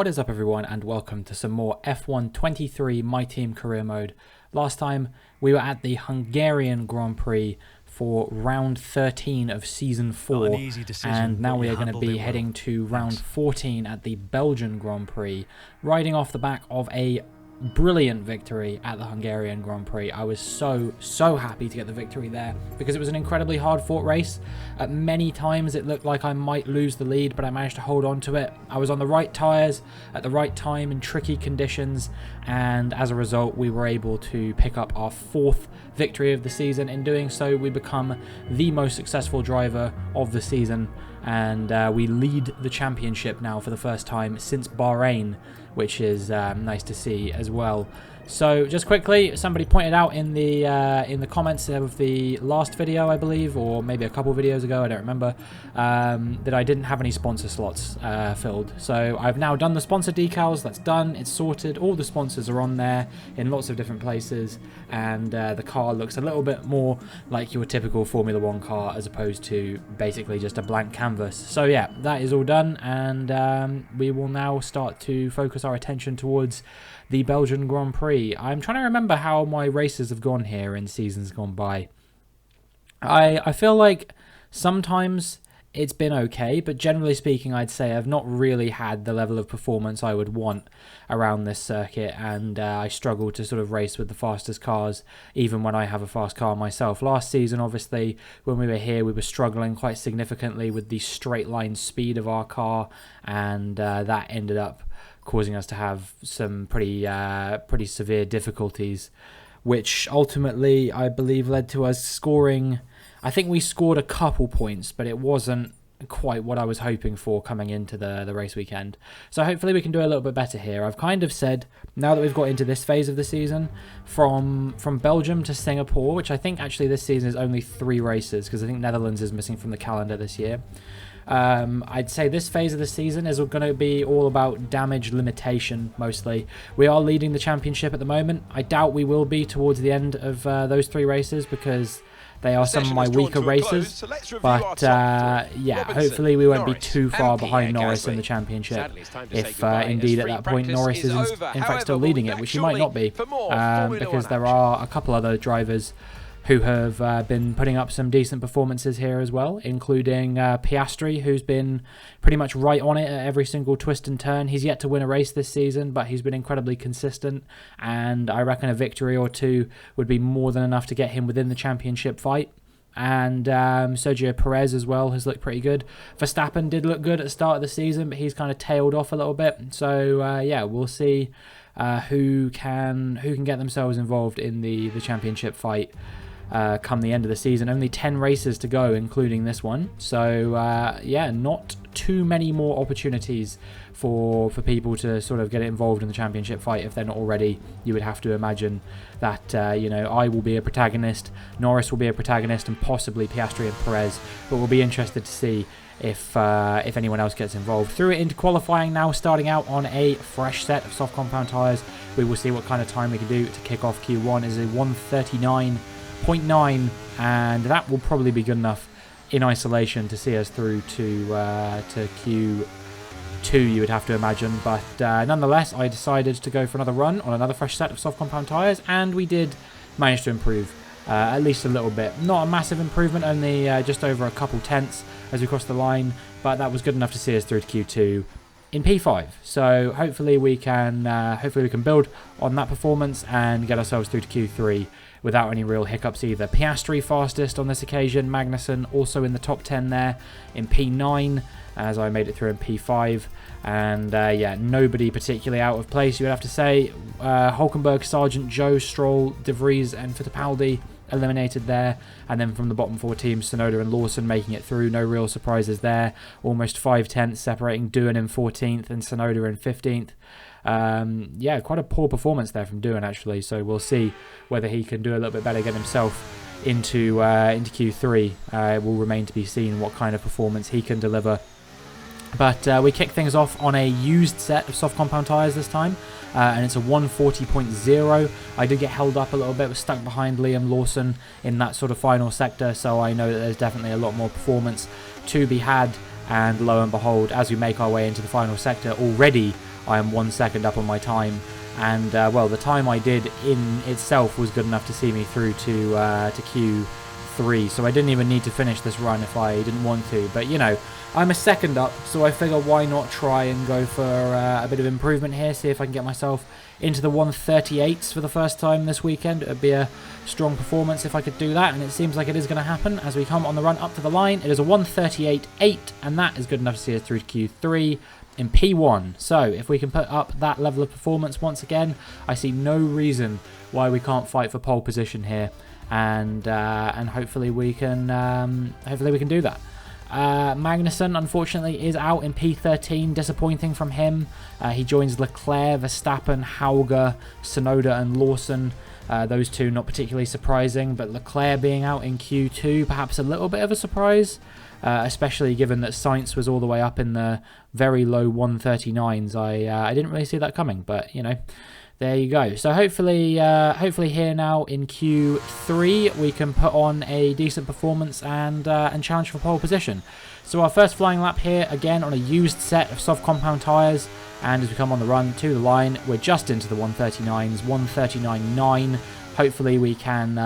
What is up everyone, and welcome to some more F1 23 My Team Career Mode. Last time we were at the Hungarian Grand Prix for round 13 of season 4, and now we are going to be heading to round 14 at the Belgian Grand Prix, riding off the back of a brilliant victory at the Hungarian Grand Prix. I was so happy to get the victory there because it was an incredibly hard fought race. At many times it looked like I might lose the lead, but I managed to hold on to it. I was on the right tyres at the right time in tricky conditions, and as a result we were able to pick up our 4th victory of the season. In doing so, we become the most successful driver of the season, and we lead the championship now for the first time since Bahrain, which is nice to see as well. So just quickly, somebody pointed out in the comments of the last video, I believe, or maybe a couple videos ago, I don't remember, that I didn't have any sponsor slots filled. So I've now done the sponsor decals. That's done. It's sorted. All the sponsors are on there in lots of different places, and the car looks a little bit more like your typical Formula 1 car as opposed to basically just a blank canvas. So yeah, that is all done, and we will now start to focus our attention towards the Belgian Grand Prix. I'm trying to remember how my races have gone here in seasons gone by. I feel like sometimes it's been okay, but generally speaking, I'd say I've not really had the level of performance I would want around this circuit, and I struggle to sort of race with the fastest cars, even when I have a fast car myself. Last season, obviously, when we were here, we were struggling quite significantly with the straight line speed of our car, and that ended up causing us to have some pretty severe difficulties, which ultimately I believe led to us scoring. I think we scored a couple points, but it wasn't quite what I was hoping for coming into the race weekend. So hopefully we can do a little bit better here. I've kind of said, now that we've got into this phase of the season, from Belgium to Singapore, which I think actually this season is only 3 races, because I think Netherlands is missing from the calendar this year. I'd say this phase of the season is going to be all about damage limitation, mostly. We are leading the championship at the moment. I doubt we will be towards the end of those 3 races, because they are some of my weaker races. But yeah, hopefully we won't be too far behind Norris in the championship. If indeed at that point Norris is in fact still leading it, which he might not be, because there are a couple other drivers who have been putting up some decent performances here as well, including Piastri, who's been pretty much right on it at every single twist and turn. He's yet to win a race this season, but he's been incredibly consistent, and I reckon a victory or 2 would be more than enough to get him within the championship fight. And Sergio Perez as well has looked pretty good. Verstappen did look good at the start of the season, but he's kind of tailed off a little bit. So yeah, we'll see who can get themselves involved in the championship fight come the end of the season. Only 10 races to go, including this one. So yeah, not too many more opportunities for people to sort of get involved in the championship fight if they're not already. You would have to imagine that you know, I will be a protagonist, Norris will be a protagonist, and possibly Piastri and Perez. But we'll be interested to see if anyone else gets involved. Through it into qualifying now, starting out on a fresh set of soft compound tyres. We will see what kind of time we can do to kick off Q1. Is a 1:39.9, and that will probably be good enough in isolation to see us through to Q2, you would have to imagine. But nonetheless, I decided to go for another run on another fresh set of soft compound tyres, and we did manage to improve at least a little bit. Not a massive improvement, only just over a couple tenths as we crossed the line, but that was good enough to see us through to Q2 in P5. So hopefully we can build on that performance and get ourselves through to Q3 without any real hiccups either. Piastri fastest on this occasion. Magnussen also in the top 10 there in P9, as I made it through in P5. And yeah, nobody particularly out of place, you would have to say. Hulkenberg, Sargent, Joe, Stroll, De Vries and Fittipaldi eliminated there. And then from the bottom 4 teams, Tsunoda and Lawson making it through. No real surprises there. Almost 5 tenths separating Doohan in 14th and Tsunoda in 15th. Yeah, quite a poor performance there from Doohan actually, so we'll see whether he can do a little bit better, get himself into Q3. It will remain to be seen what kind of performance he can deliver. But we kick things off on a used set of soft compound tyres this time, and it's a 140.0. I did get held up a little bit, was stuck behind Liam Lawson in that sort of final sector, so I know that there's definitely a lot more performance to be had. And lo and behold, as we make our way into the final sector, already I am 1 second up on my time. And, well, the time I did in itself was good enough to see me through to Q3. So I didn't even need to finish this run if I didn't want to. But, you know, I'm a second up, so I figure why not try and go for a bit of improvement here, see if I can get myself into the 138s for the first time this weekend. It would be a strong performance if I could do that, and it seems like it is going to happen as we come on the run up to the line. It is a 138.8, and that is good enough to see us through to Q3 in P1. So if we can put up that level of performance once again, I see no reason why we can't fight for pole position here, and hopefully we can do that. Magnussen, unfortunately, is out in P13. Disappointing from him. He joins Leclerc, Verstappen, Hauger, Tsunoda and Lawson. Those two not particularly surprising, but Leclerc being out in Q2, perhaps a little bit of a surprise, especially given that Sainz was all the way up in the very low 139s. I didn't really see that coming, but, you know, there you go. So hopefully here now in Q3 we can put on a decent performance and challenge for pole position. So our first flying lap here, again on a used set of soft compound tyres, and as we come on the run to the line, we're just into the 139s, 139.9. Hopefully we can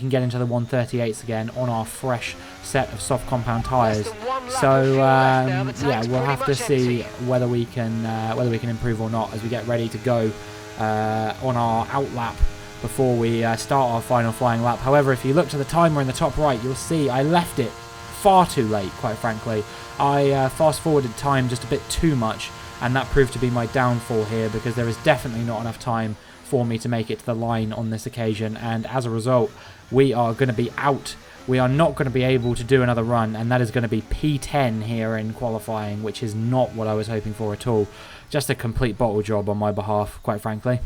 get into the 138s again on our fresh set of soft compound tyres. So yeah, we'll have to see whether we can improve or not as we get ready to go on our out lap before we start our final flying lap. However, if you look to the timer in the top right, you'll see I left it far too late, quite frankly. I fast forwarded time just a bit too much, and that proved to be my downfall here, because there is definitely not enough time for me to make it to the line on this occasion, and as a result we are going to be out. We are not going to be able to do another run, and that is going to be P10 here in qualifying, which is not what I was hoping for at all. Just a complete bottle job on my behalf, quite frankly.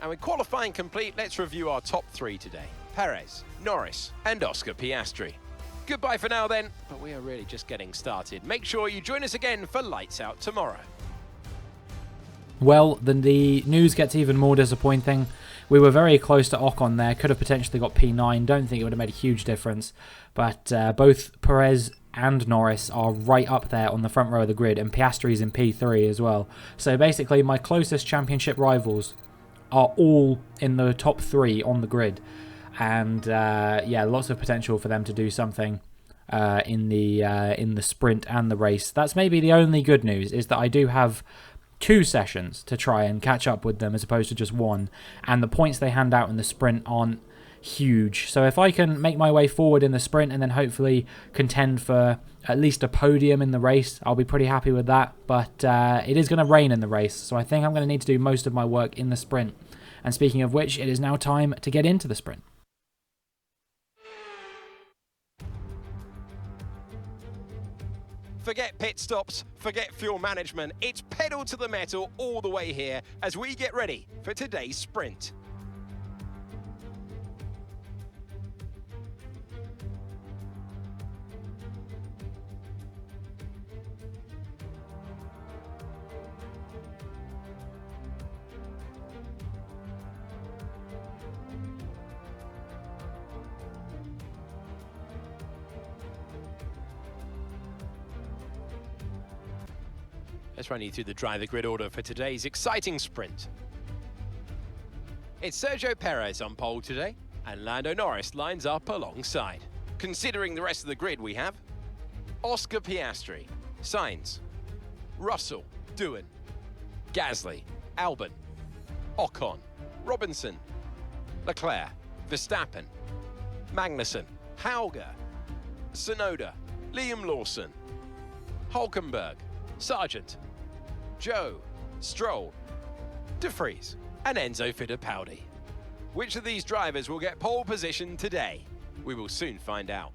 And with qualifying complete, let's review our top three today. Perez, Norris and Oscar Piastri. Goodbye for now then, but we are really just getting started. Make sure you join us again for Lights Out tomorrow. Well, then the news gets even more disappointing. We were very close to Ocon there, could have potentially got P9, don't think it would have made a huge difference, but both Perez and Norris are right up there on the front row of the grid, and Piastri's in P3 as well. So basically my closest championship rivals are all in the top 3 on the grid, and yeah, lots of potential for them to do something in the sprint and the race. That's maybe the only good news, is that I do have 2 sessions to try and catch up with them as opposed to just 1, and the points they hand out in the sprint aren't huge. So if I can make my way forward in the sprint and then hopefully contend for at least a podium in the race, I'll be pretty happy with that. But it is going to rain in the race, so I think I'm going to need to do most of my work in the sprint. And speaking of which, it is now time to get into the sprint. Forget pit stops, forget fuel management. It's pedal to the metal all the way here as we get ready for today's sprint. Let's run you through the driver grid order for today's exciting sprint. It's Sergio Perez on pole today, and Lando Norris lines up alongside. Considering the rest of the grid, we have Oscar Piastri, Sainz, Russell, Doohan, Gasly, Albon, Ocon, Robinson, Leclerc, Verstappen, Magnussen, Hauger, Tsunoda, Liam Lawson, Hulkenberg, Sargent, Joe, Stroll, De Vries and Enzo Fittipaldi. Which of these drivers will get pole position today? We will soon find out.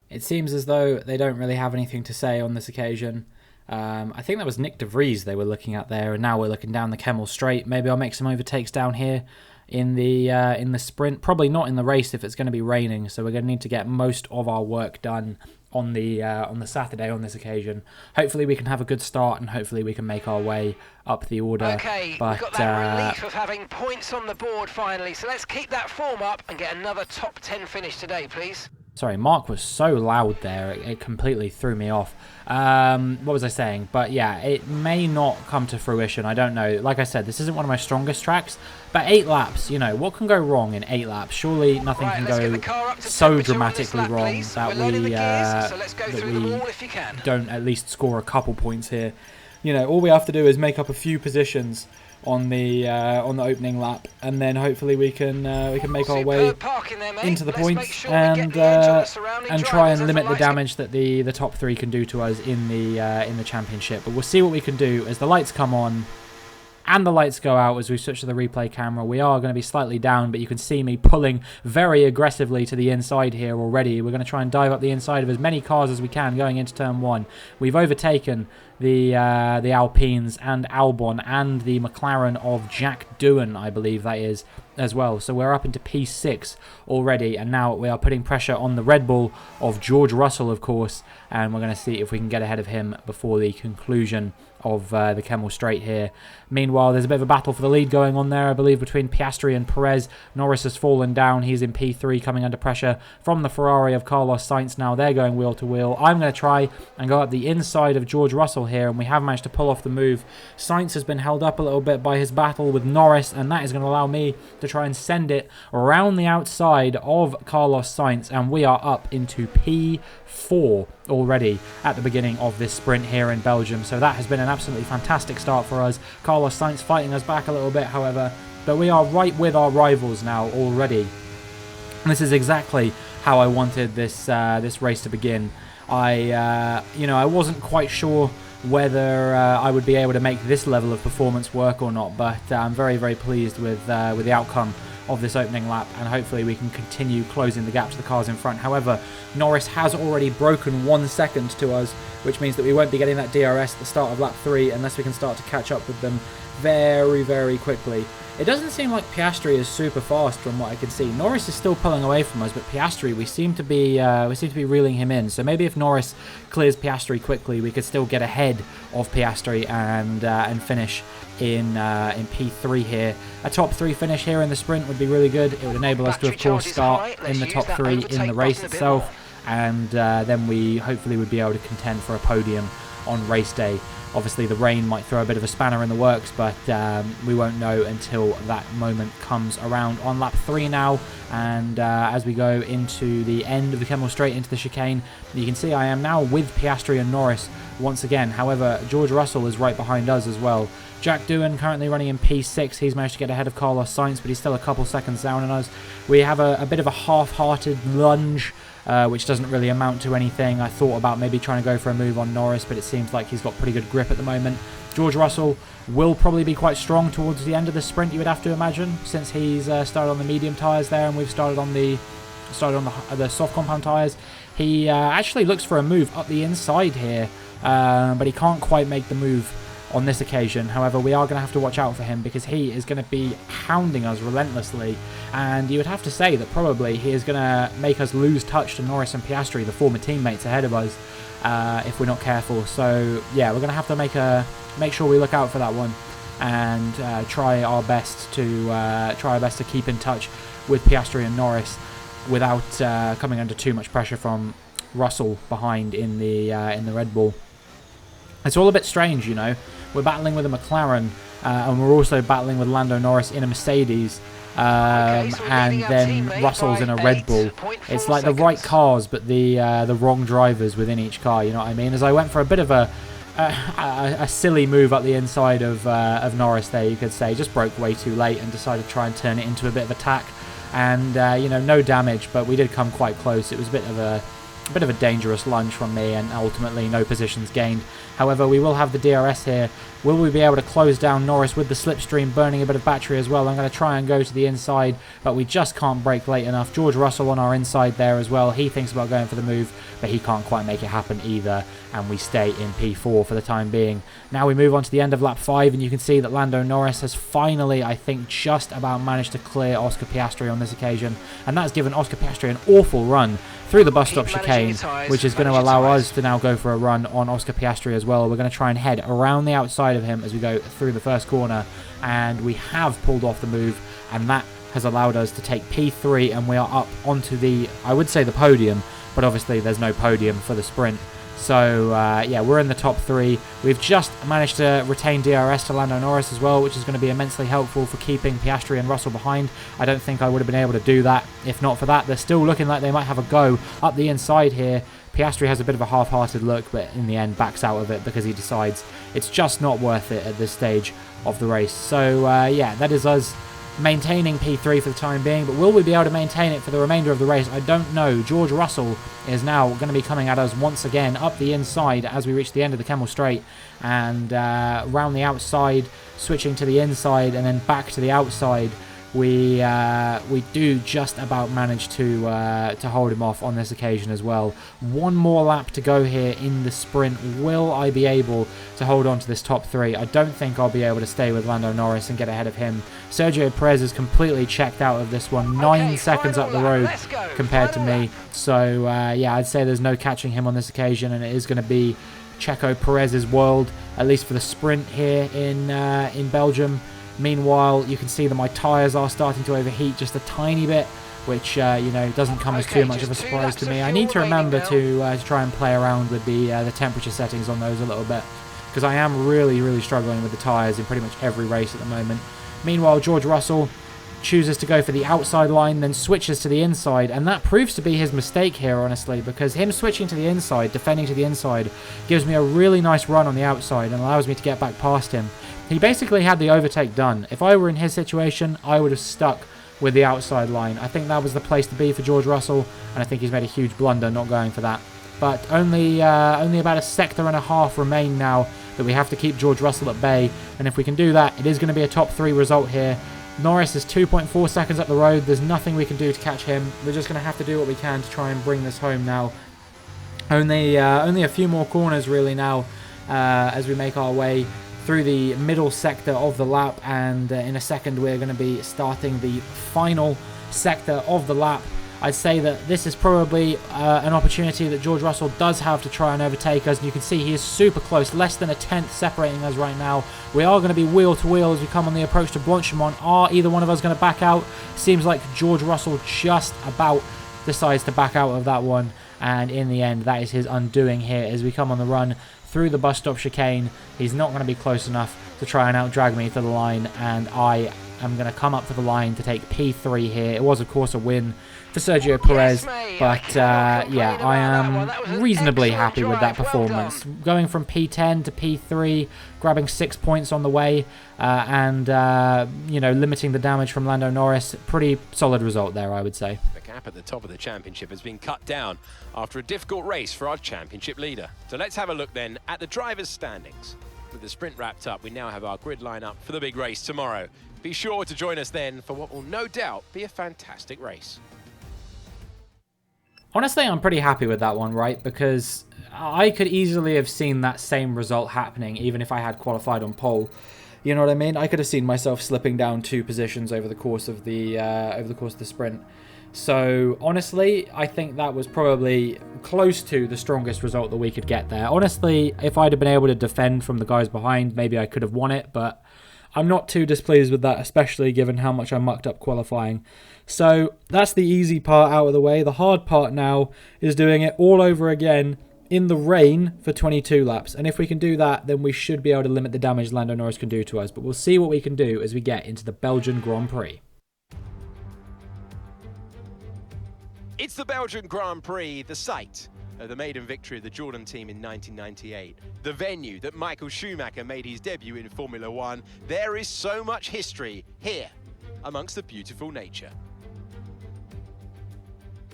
It seems as though they don't really have anything to say on this occasion. I think that was Nick De Vries they were looking at there, and now we're looking down the Kemmel Straight. Maybe I'll make some overtakes down here in the sprint. Probably not in the race if it's going to be raining, so we're going to need to get most of our work done on the Saturday on this occasion. Hopefully we can have a good start, and hopefully we can make our way up the order. Okay, but, we've got that relief of having points on the board finally, so let's keep that form up and get another top 10 finish today, please. Sorry, Mark was so loud there, it completely threw me off. What was I saying? But yeah, it may not come to fruition, I don't know. Like I said, this isn't one of my strongest tracks, but 8 laps, you know, what can go wrong in 8 laps? Surely nothing can go so dramatically wrong that we don't at least score a couple points here. You know, all we have to do is make up a few positions on the opening lap, and then hopefully we can make our way into the points and try and limit the damage that the top 3 can do to us in the championship. But we'll see what we can do as the lights come on and the lights go out as we switch to the replay camera. We are going to be slightly down, but you can see me pulling very aggressively to the inside here already. We're going to try and dive up the inside of as many cars as we can going into turn 1. We've overtaken the Alpines and Albon and the McLaren of Jack Doohan, I believe that is, as well. So we're up into P6 already, and now we are putting pressure on the Red Bull of George Russell, of course, and we're going to see if we can get ahead of him before the conclusion of the Kemmel Straight here. Meanwhile, there's a bit of a battle for the lead going on there, I believe, between Piastri and Perez. Norris has fallen down. He's in P3, coming under pressure from the Ferrari of Carlos Sainz. Now they're going wheel to wheel. I'm going to try and go up the inside of George Russell here, and we have managed to pull off the move. Sainz has been held up a little bit by his battle with Norris, and that is going to allow me to try and send it around the outside of Carlos Sainz, and we are up into P4 already at the beginning of this sprint here in Belgium. So that has been an absolutely fantastic start for us. Carlos Sainz fighting us back a little bit, however, but we are right with our rivals now already. And this is exactly how I wanted this this race to begin. I wasn't quite sure whether I would be able to make this level of performance work or not, but I'm very, very pleased with the outcome of this opening lap, and hopefully we can continue closing the gap to the cars in front. However, Norris has already broken 1 second to us, which means that we won't be getting that DRS at the start of lap 3 unless we can start to catch up with them very, very quickly. It doesn't seem like Piastri is super fast from what I can see. Norris is still pulling away from us, but Piastri, we seem to be reeling him in. So maybe if Norris clears Piastri quickly, we could still get ahead of Piastri and finish in P3 here. A top 3 finish here in the sprint would be really good. It would enable us to, of course, start in the top 3 in the race itself, and then we hopefully would be able to contend for a podium on race day. Obviously, the rain might throw a bit of a spanner in the works, but we won't know until that moment comes around on lap 3 now. And as we go into the end of the Kemmel Straight into the chicane, you can see I am now with Piastri and Norris once again. However, George Russell is right behind us as well. Jack Doohan currently running in P6. He's managed to get ahead of Carlos Sainz, but he's still a couple seconds down on us. We have a bit of a half-hearted lunge, which doesn't really amount to anything. I thought about maybe trying to go for a move on Norris, but it seems like he's got pretty good grip at the moment. George Russell will probably be quite strong towards the end of the sprint, you would have to imagine, since he's started on the medium tyres there and we've started on the soft compound tyres. He actually looks for a move up the inside here, but he can't quite make the move on this occasion. However, we are going to have to watch out for him because he is going to be hounding us relentlessly, and you would have to say that probably he is going to make us lose touch to Norris and Piastri, the former teammates ahead of us, if we're not careful. So yeah, we're going to have to make sure we look out for that one and try our best to keep in touch with Piastri and Norris without coming under too much pressure from Russell behind in the Red Bull. It's all a bit strange, you know. We're battling with a McLaren, and we're also battling with Lando Norris in a Mercedes, and then Russell's in a Red Bull. It's like the right cars, but the wrong drivers within each car. You know what I mean? As I went for a bit of a silly move up the inside of Norris there, you could say, just broke way too late and decided to try and turn it into a bit of attack, and no damage, but we did come quite close. It was a bit of a dangerous lunge from me, and ultimately no positions gained. However, we will have the DRS here. Will we be able to close down Norris with the slipstream, burning a bit of battery as well? I'm going to try and go to the inside, but we just can't brake late enough. George Russell on our inside there as well. He thinks about going for the move, but he can't quite make it happen either, and we stay in P4 for the time being. Now we move on to the end of lap 5, and you can see that Lando Norris has finally, I think, just about managed to clear Oscar Piastri on this occasion, and that's given Oscar Piastri an awful run through the bus stop chicane, which is going to allow us to now go for a run on Oscar Piastri as well. We're going to try and head around the outside of him as we go through the first corner, and we have pulled off the move, and that has allowed us to take P3, and we are up onto the, I would say the podium, but obviously there's no podium for the sprint. So, yeah, we're in the top 3. We've just managed to retain DRS to Lando Norris as well, which is going to be immensely helpful for keeping Piastri and Russell behind. I don't think I would have been able to do that if not for that. They're still looking like they might have a go up the inside here. Piastri has a bit of a half-hearted look, but in the end backs out of it because he decides it's just not worth it at this stage of the race. So, yeah, that is us maintaining P3 for the time being, but will we be able to maintain it for the remainder of the race? I don't know. George Russell is now going to be coming at us once again up the inside as we reach the end of the Kemmel Straight, and round the outside, switching to the inside and then back to the outside. We do just about manage to hold him off on this occasion as well. One more lap to go here in the sprint. Will I be able to hold on to this top 3? I don't think I'll be able to stay with Lando Norris and get ahead of him. Sergio Perez is completely checked out of this one. 9 seconds up the road compared to me. So, yeah, I'd say there's no catching him on this occasion, and it is going to be Checo Perez's world, at least for the sprint here in Belgium. Meanwhile, you can see that my tyres are starting to overheat just a tiny bit, which, you know, doesn't come as too much of a surprise to me. I need to remember to try and play around with the temperature settings on those a little bit, because I am really struggling with the tyres in pretty much every race at the moment. Meanwhile, George Russell chooses to go for the outside line, then switches to the inside, and that proves to be his mistake here, honestly, because him switching to the inside, defending to the inside, gives me a really nice run on the outside and allows me to get back past him. He basically had the overtake done. If I were in his situation, I would have stuck with the outside line. I think that was the place to be for George Russell, and I think he's made a huge blunder not going for that. But only about a sector and a half remain now that we have to keep George Russell at bay, and if we can do that, it is going to be a top 3 result here. Norris is 2.4 seconds up the road. There's nothing we can do to catch him. We're just going to have to do what we can to try and bring this home now. Only a few more corners really now as we make our way through the middle sector of the lap, and in a second we're going to be starting the final sector of the lap. I'd say that this is probably an opportunity that George Russell does have to try and overtake us, and you can see he is super close, less than a tenth separating us right now. We are going to be wheel to wheel as we come on the approach to Blanchimont. Are either one of us going to back out? Seems like George Russell just about decides to back out of that one, and in the end that is his undoing here as we come on the run through the bus stop chicane. He's not going to be close enough to try and out-drag me to the line, and I am going to come up for the line to take P3 here. It was, of course, a win for Sergio Perez, but yeah, I am reasonably happy with that performance. Going from P10 to P3, grabbing 6 points on the way, and you know, limiting the damage from Lando Norris. Pretty solid result there, I would say. The gap at the top of the championship has been cut down after a difficult race for our championship leader. So let's have a look then at the drivers' standings. With the sprint wrapped up, we now have our grid lineup for the big race tomorrow. Be sure to join us then for what will no doubt be a fantastic race. Honestly, I'm pretty happy with that one, right? Because I could easily have seen that same result happening even if I had qualified on pole. You know what I mean? I could have seen myself slipping down 2 positions over the course of the sprint. So honestly, I think that was probably close to the strongest result that we could get there. Honestly, if I'd have been able to defend from the guys behind, maybe I could have won it, but I'm not too displeased with that, especially given how much I mucked up qualifying. So that's the easy part out of the way. The hard part now is doing it all over again in the rain for 22 laps. And if we can do that, then we should be able to limit the damage Lando Norris can do to us. But we'll see what we can do as we get into the Belgian Grand Prix. It's the Belgian Grand Prix, the site of the maiden victory of the Jordan team in 1998. The venue that Michael Schumacher made his debut in Formula One. There is so much history here amongst the beautiful nature.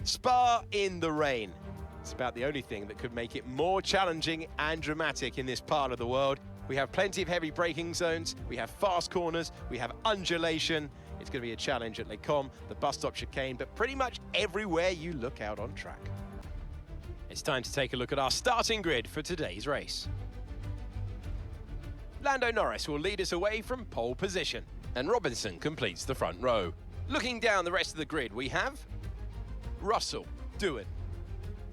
Spa in the rain. It's about the only thing that could make it more challenging and dramatic in this part of the world. We have plenty of heavy braking zones, we have fast corners, we have undulation. It's going to be a challenge at Les Combes, the bus stop chicane, but pretty much everywhere you look out on track. It's time to take a look at our starting grid for today's race. Lando Norris will lead us away from pole position, and Robinson completes the front row. Looking down the rest of the grid, we have Russell, Doohan,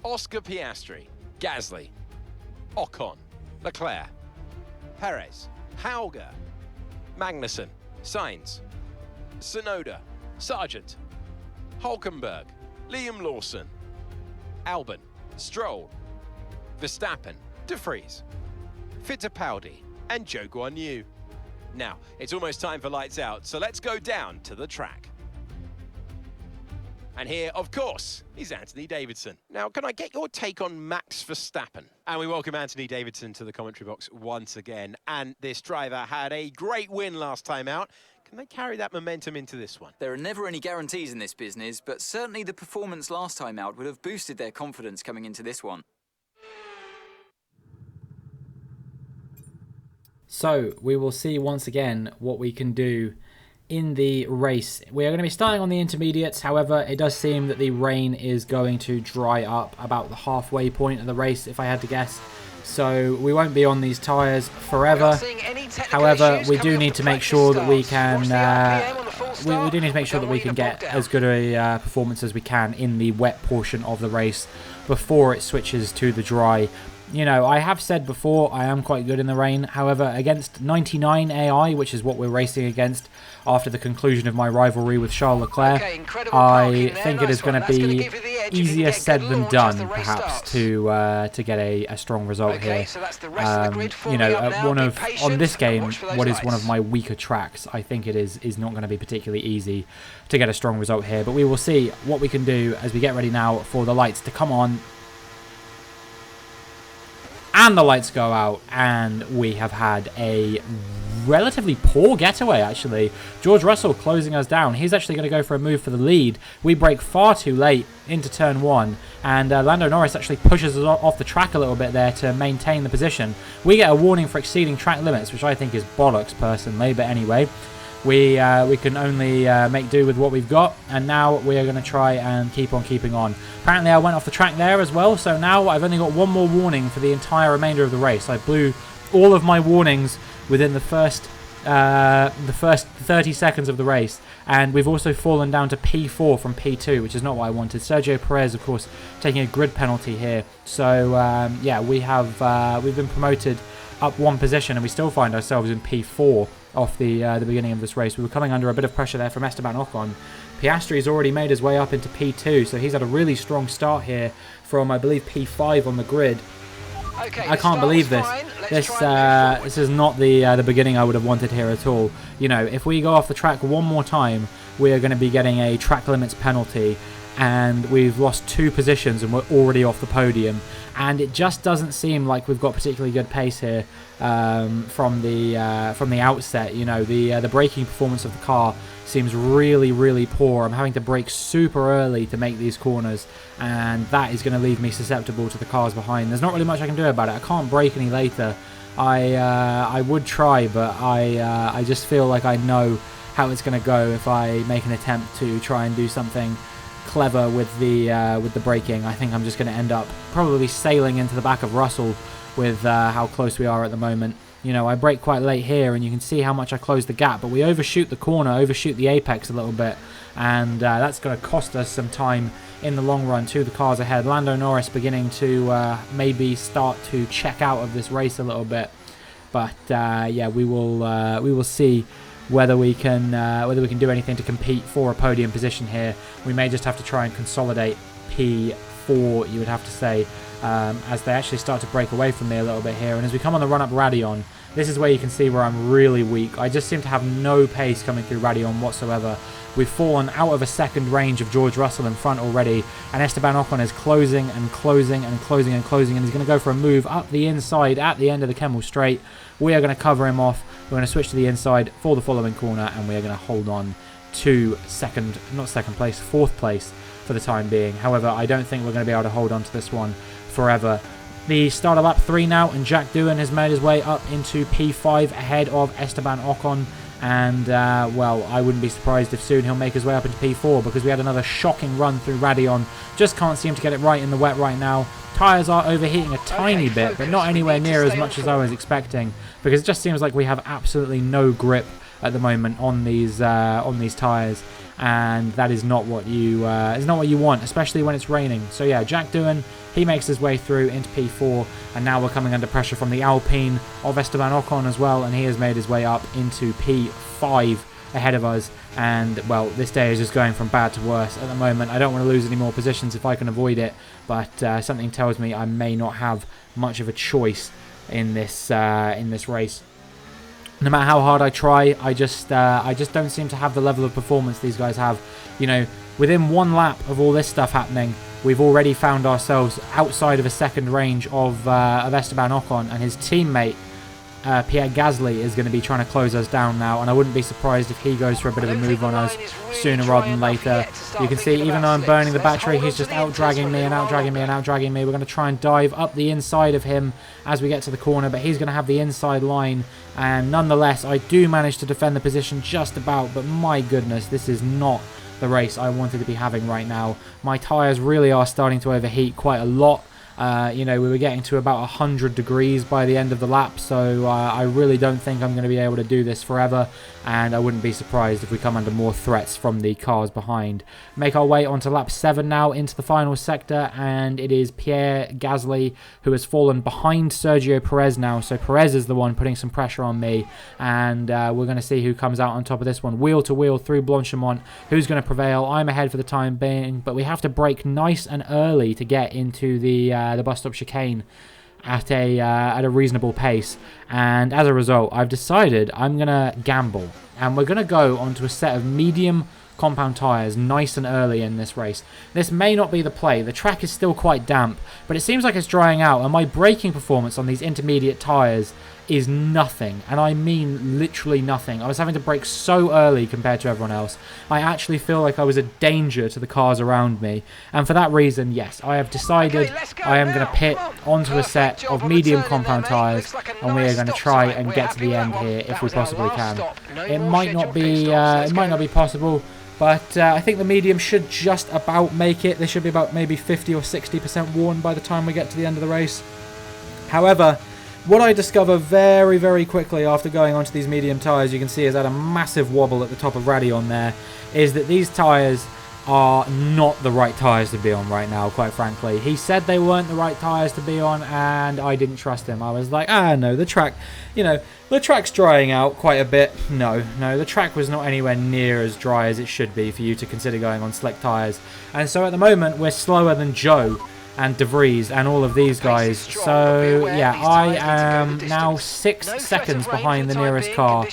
Oscar Piastri, Gasly, Ocon, Leclerc, Perez, Hauger, Magnussen, Sainz, Tsunoda, Sargent, Hulkenberg, Liam Lawson, Albon, Stroll, Verstappen, De Vries, Fittipaldi, and Zhou Guanyu. Now, it's almost time for lights out, so let's go down to the track. And here, of course, is Anthony Davidson. Now, can I get your take on Max Verstappen? And we welcome Anthony Davidson to the commentary box once again. And this driver had a great win last time out. Can they carry that momentum into this one? There are never any guarantees in this business, but certainly the performance last time out would have boosted their confidence coming into this one. So we will see once again what we can do in the race. We are going to be starting on the intermediates. However, it does seem that the rain is going to dry up about the halfway point of the race, if I had to guess. So we won't be on these tyres forever. However, we do need to make sure that we can we do need to make sure that we can get as good a performance as we can in the wet portion of the race before it switches to the dry. You know, I have said before I am quite good in the rain. However, against 99 AI, which is what we're racing against after the conclusion of my rivalry with Charles Leclerc, I think it is going to be easier said than done, perhaps, to get a strong result here. You know, on this game, what is one of my weaker tracks, I think it is not going to be particularly easy to get a strong result here. But we will see what we can do as we get ready now for the lights to come on. And the lights go out, and we have had a relatively poor getaway, actually. George Russell closing us down. He's actually going to go for a move for the lead. We brake far too late into turn one, and Lando Norris actually pushes us off the track a little bit there to maintain the position. We get a warning for exceeding track limits, which I think is bollocks, personally, but anyway. We can only make do with what we've got, and now we are going to try and keep on keeping on. Apparently I went off the track there as well, so now I've only got one more warning for the entire remainder of the race. I blew all of my warnings within the first 30 seconds of the race, and we've also fallen down to P4 from P2, which is not what I wanted. Sergio Perez, of course, taking a grid penalty here. So yeah, we've been promoted up one position, and we still find ourselves in P4 off the beginning of this race. We were coming under a bit of pressure there from Esteban Ocon. Piastri's already made his way up into P2, so he's had a really strong start here from, I believe, P5 on the grid. Okay, I can't believe this. This is not the beginning I would have wanted here at all. You know, if we go off the track one more time, we are going to be getting a track limits penalty, and we've lost 2 positions and we're already off the podium. And it just doesn't seem like we've got particularly good pace here from the outset. You know, the braking performance of the car seems really, really poor. I'm having to brake super early to make these corners, and that is going to leave me susceptible to the cars behind. There's not really much I can do about it. I can't brake any later. I would try, but I just feel like I know how it's going to go if I make an attempt to try and do something clever with the braking. I think I'm just going to end up probably sailing into the back of Russell with how close we are at the moment. You know, I brake quite late here, and you can see how much I closed the gap, but we overshoot the corner, overshoot the apex a little bit, and that's going to cost us some time in the long run to the cars ahead. Lando Norris beginning to maybe start to check out of this race a little bit, but yeah, we will see whether we can do anything to compete for a podium position here. We may just have to try and consolidate P4, you would have to say, as they actually start to break away from me a little bit here. And as we come on the run-up Radion, this is where you can see where I'm really weak. I just seem to have no pace coming through Radion whatsoever. We've fallen out of a second range of George Russell in front already, and Esteban Ocon is closing and closing and closing and closing, and he's going to go for a move up the inside at the end of the Kemmel Straight. We are going to cover him off. We're going to switch to the inside for the following corner, and we are going to hold on to fourth place for the time being. However, I don't think we're going to be able to hold on to this one forever. The start of lap 3 now, and Jack Doohan has made his way up into P5 ahead of Esteban Ocon. And, well, I wouldn't be surprised if soon he'll make his way up into P4, because we had another shocking run through Radion. Just can't seem to get it right in the wet right now. Tyres are overheating a tiny bit, but not anywhere near as much as I was expecting, because it just seems like we have absolutely no grip at the moment on these tyres, and that is not what you want, especially when it's raining. So yeah, Jack Doohan, he makes his way through into P4, and now we're coming under pressure from the Alpine of Esteban Ocon as well, and he has made his way up into P5 ahead of us. And, well, this day is just going from bad to worse at the moment. I don't want to lose any more positions if I can avoid it, but something tells me I may not have much of a choice in this race. No matter how hard I try, I just don't seem to have the level of performance these guys have. You know, within one lap of all this stuff happening, we've already found ourselves outside of a second range of Esteban Ocon, and his teammate Pierre Gasly is going to be trying to close us down now, and I wouldn't be surprised if he goes for a bit of a move on us sooner rather than later. You can see, even though I'm burning the battery, he's just out-dragging me and out-dragging me and out-dragging me. We're going to try and dive up the inside of him as we get to the corner, but he's going to have the inside line, and nonetheless, I do manage to defend the position just about, but my goodness, this is not the race I wanted to be having right now. My tyres really are starting to overheat quite a lot. You know, we were getting to about 100 degrees by the end of the lap, so I really don't think I'm going to be able to do this forever, and I wouldn't be surprised if we come under more threats from the cars behind. Make our way onto lap 7 now, into the final sector, and it is Pierre Gasly who has fallen behind Sergio Perez now, so Perez is the one putting some pressure on me, and we're going to see who comes out on top of this one. Wheel to wheel through Blanchimont, who's going to prevail? I'm ahead for the time being, but we have to brake nice and early to get into the bus stop chicane at a reasonable pace, and as a result I've decided I'm gonna gamble, and we're gonna go onto a set of medium compound tyres nice and early in this race. This may not be the play. The track is still quite damp, but it seems like it's drying out, and my braking performance on these intermediate tyres is nothing, and I mean literally nothing. I was having to brake so early compared to everyone else. I actually feel like I was a danger to the cars around me, and for that reason, yes, I have decided I am going to pit onto a set of medium compound tyres, and we are going to try and get to the end here if we possibly can. It might not be possible, but I think the medium should just about make it. They should be about maybe 50 or 60% worn by the time we get to the end of the race. However, what I discover very, very quickly after going onto these medium tyres, you can see is at a massive wobble at the top of Radion there, is that these tyres are not the right tyres to be on right now, quite frankly. He said they weren't the right tyres to be on, and I didn't trust him. I was like, no, the track, you know, the track's drying out quite a bit. No, the track was not anywhere near as dry as it should be for you to consider going on slick tyres. And so at the moment, we're slower than Joe and De Vries and all of these guys. So yeah, I am now 6 seconds behind the nearest car,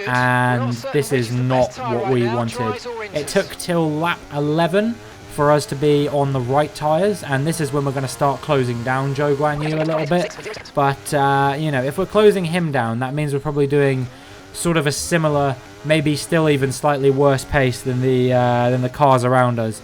and this is not what we wanted. It took till lap 11 for us to be on the right tyres, and this is when we're going to start closing down Zhou Guanyu a little bit. But you know, if we're closing him down, that means we're probably doing sort of a similar, maybe still even slightly worse pace than the cars around us.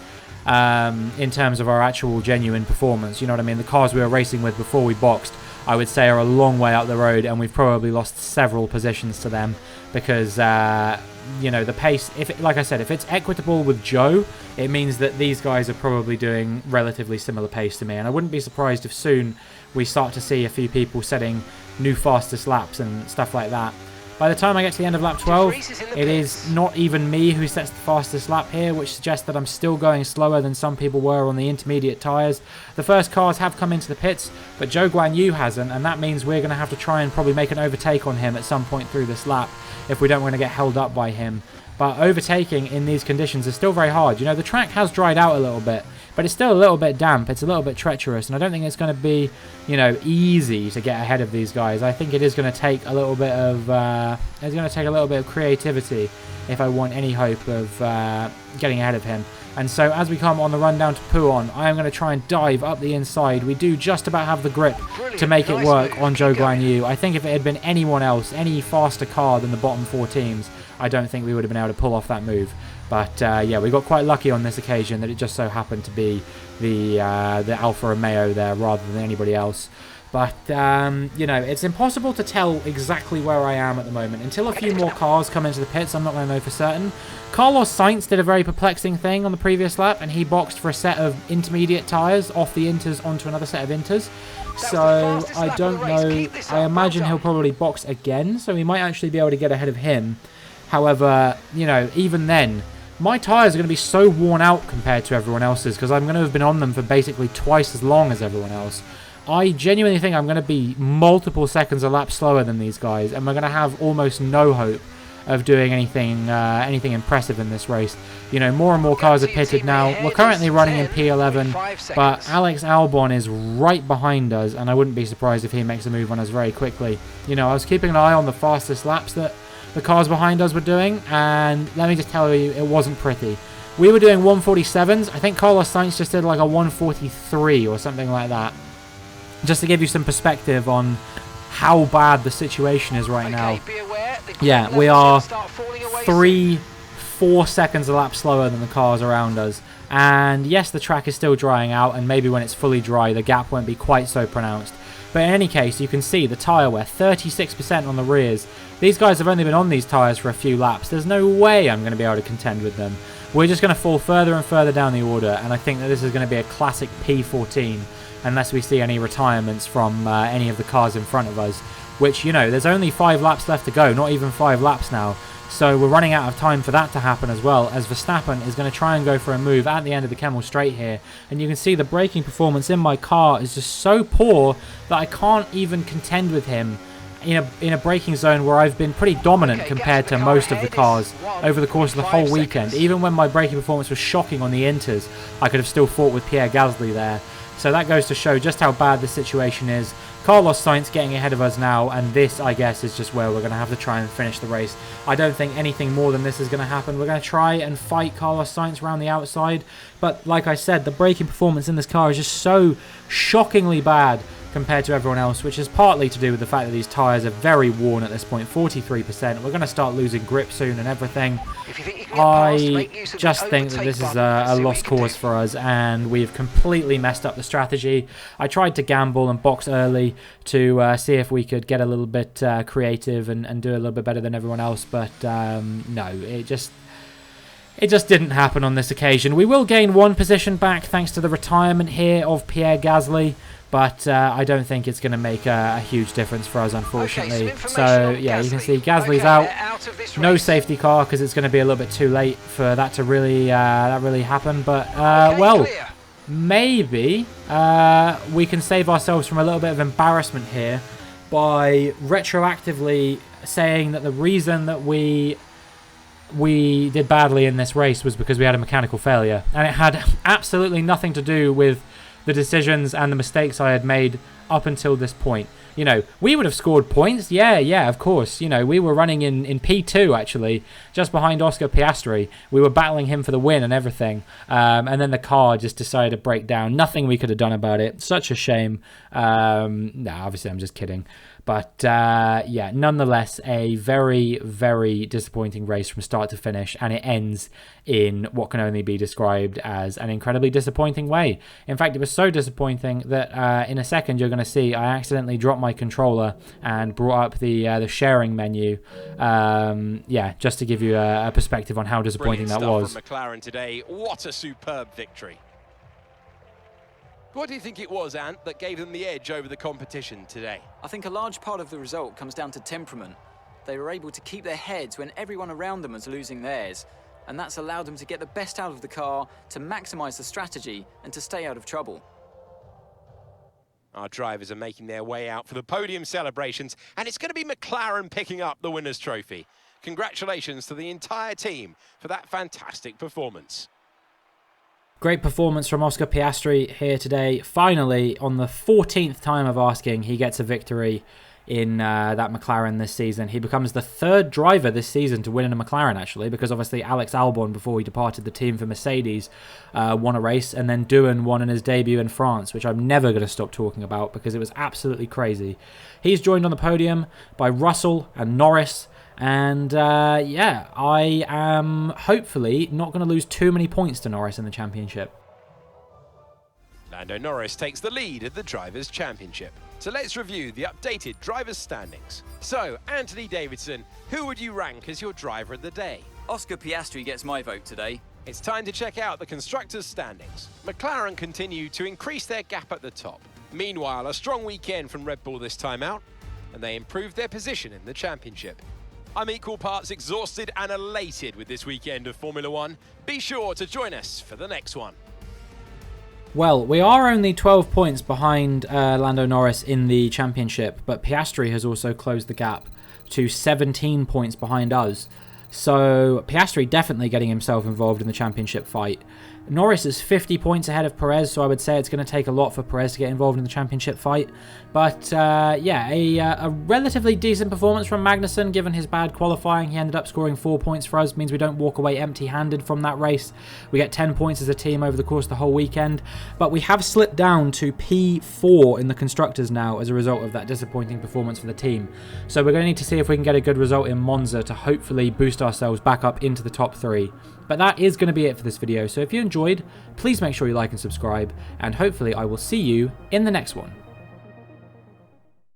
In terms of our actual genuine performance, you know what I mean? The cars we were racing with before we boxed, I would say, are a long way up the road, and we've probably lost several positions to them because, you know, the pace, like I said, if it's equitable with Joe, it means that these guys are probably doing relatively similar pace to me, and I wouldn't be surprised if soon we start to see a few people setting new fastest laps and stuff like that. By the time I get to the end of lap 12, it is not even me who sets the fastest lap here, which suggests that I'm still going slower than some people were on the intermediate tyres. The first cars have come into the pits, but Zhou Guanyu hasn't, and that means we're going to have to try and probably make an overtake on him at some point through this lap if we don't want to get held up by him. But overtaking in these conditions is still very hard. You know, the track has dried out a little bit, but it's still a little bit damp. It's a little bit treacherous, and I don't think it's going to be, you know, easy to get ahead of these guys. I think it is going to take a little bit of creativity if I want any hope of getting ahead of him. And so as we come on the run down to Pouhon, I am going to try and dive up the inside. We do just about have the grip to make it work on Zhou Guanyu. I think if it had been anyone else, any faster car than the bottom 4 teams, I don't think we would have been able to pull off that move. But yeah, we got quite lucky on this occasion that it just so happened to be the Alfa Romeo there rather than anybody else. But, you know, it's impossible to tell exactly where I am at the moment. Until a few more cars come into the pits, I'm not going to know for certain. Carlos Sainz did a very perplexing thing on the previous lap, and he boxed for a set of intermediate tyres off the inters onto another set of inters. So I don't know. I imagine he'll probably box again, so we might actually be able to get ahead of him. However, you know, even then, my tyres are going to be so worn out compared to everyone else's because I'm going to have been on them for basically twice as long as everyone else. I genuinely think I'm going to be multiple seconds a lap slower than these guys, and we're going to have almost no hope of doing anything impressive in this race. You know, more and more cars are pitted now. We're currently running in P11, but Alex Albon is right behind us, and I wouldn't be surprised if he makes a move on us very quickly. You know, I was keeping an eye on the fastest laps that the cars behind us were doing, and let me just tell you, it wasn't pretty. We were doing 147s. I think Carlos Sainz just did like a 143 or something like that. Just to give you some perspective on how bad the situation is right now. Yeah, we are 3-4 seconds a lap slower than the cars around us. And yes, the track is still drying out, and maybe when it's fully dry, the gap won't be quite so pronounced. But in any case, you can see the tyre wear, 36% on the rears. These guys have only been on these tyres for a few laps. There's no way I'm going to be able to contend with them. We're just going to fall further and further down the order, and I think that this is going to be a classic P14, unless we see any retirements from any of the cars in front of us. Which, you know, there's only 5 laps left to go, not even 5 laps now. So we're running out of time for that to happen as well, as Verstappen is going to try and go for a move at the end of the Kemmel Straight here. And you can see the braking performance in my car is just so poor that I can't even contend with him in a braking zone where I've been pretty dominant compared to most of the cars over the course of the whole weekend. Even when my braking performance was shocking on the Inters, I could have still fought with Pierre Gasly there. So that goes to show just how bad the situation is. Carlos Sainz getting ahead of us now, and this, I guess, is just where we're going to have to try and finish the race. I don't think anything more than this is going to happen. We're going to try and fight Carlos Sainz around the outside, but like I said, the braking performance in this car is just so shockingly bad compared to everyone else, which is partly to do with the fact that these tyres are very worn at this point, 43%. We're going to start losing grip soon and everything. I just think that this is a lost cause for us, and we've completely messed up the strategy. I tried to gamble and box early to see if we could get a little bit creative and do a little bit better than everyone else, but no, it just didn't happen on this occasion. We will gain 1 position back thanks to the retirement here of Pierre Gasly, but I don't think it's going to make a huge difference for us, unfortunately. So, yeah, you can see Gasly's out. No safety car because it's going to be a little bit too late for that to really happen. But, well, maybe we can save ourselves from a little bit of embarrassment here by retroactively saying that the reason that we did badly in this race was because we had a mechanical failure. And it had absolutely nothing to do with the decisions and the mistakes I had made up until this point. You know, we would have scored points. Yeah, of course. You know, we were running in P2, actually, just behind Oscar Piastri. We were battling him for the win and everything. And then the car just decided to break down. Nothing we could have done about it. Such a shame. No, obviously, I'm just kidding. But, yeah, nonetheless, a very, very disappointing race from start to finish. And it ends in what can only be described as an incredibly disappointing way. In fact, it was so disappointing that in a second you're going to see I accidentally dropped my controller and brought up the sharing menu. Yeah, just to give you a perspective on how disappointing that was. From McLaren today. What a superb victory. What do you think it was, Ant, that gave them the edge over the competition today? I think a large part of the result comes down to temperament. They were able to keep their heads when everyone around them was losing theirs, and that's allowed them to get the best out of the car, to maximise the strategy, and to stay out of trouble. Our drivers are making their way out for the podium celebrations, and it's going to be McLaren picking up the winner's trophy. Congratulations to the entire team for that fantastic performance. Great performance from Oscar Piastri here today. Finally, on the 14th time of asking, he gets a victory in that McLaren this season. He becomes the 3rd driver this season to win in a McLaren, actually, because obviously Alex Albon, before he departed the team for Mercedes, won a race, and then Doohan won in his debut in France, which I'm never going to stop talking about because it was absolutely crazy. He's joined on the podium by Russell and Norris. And, yeah, I am hopefully not going to lose too many points to Norris in the championship. Lando Norris takes the lead at the Drivers' Championship. So let's review the updated Drivers' standings. So, Anthony Davidson, who would you rank as your driver of the day? Oscar Piastri gets my vote today. It's time to check out the Constructors' standings. McLaren continue to increase their gap at the top. Meanwhile, a strong weekend from Red Bull this time out, and they improved their position in the championship. I'm equal parts exhausted and elated with this weekend of Formula One. Be sure to join us for the next one. Well, we are only 12 points behind Lando Norris in the championship, but Piastri has also closed the gap to 17 points behind us. So Piastri definitely getting himself involved in the championship fight. Norris is 50 points ahead of Perez, so I would say it's going to take a lot for Perez to get involved in the championship fight. But yeah, a relatively decent performance from Magnussen given his bad qualifying. He ended up scoring 4 points for us, means we don't walk away empty-handed from that race. We get 10 points as a team over the course of the whole weekend. But we have slipped down to P4 in the Constructors now as a result of that disappointing performance for the team. So we're going to need to see if we can get a good result in Monza to hopefully boost ourselves back up into the top 3. But that is going to be it for this video, so if you enjoyed, please make sure you like and subscribe, and hopefully I will see you in the next one.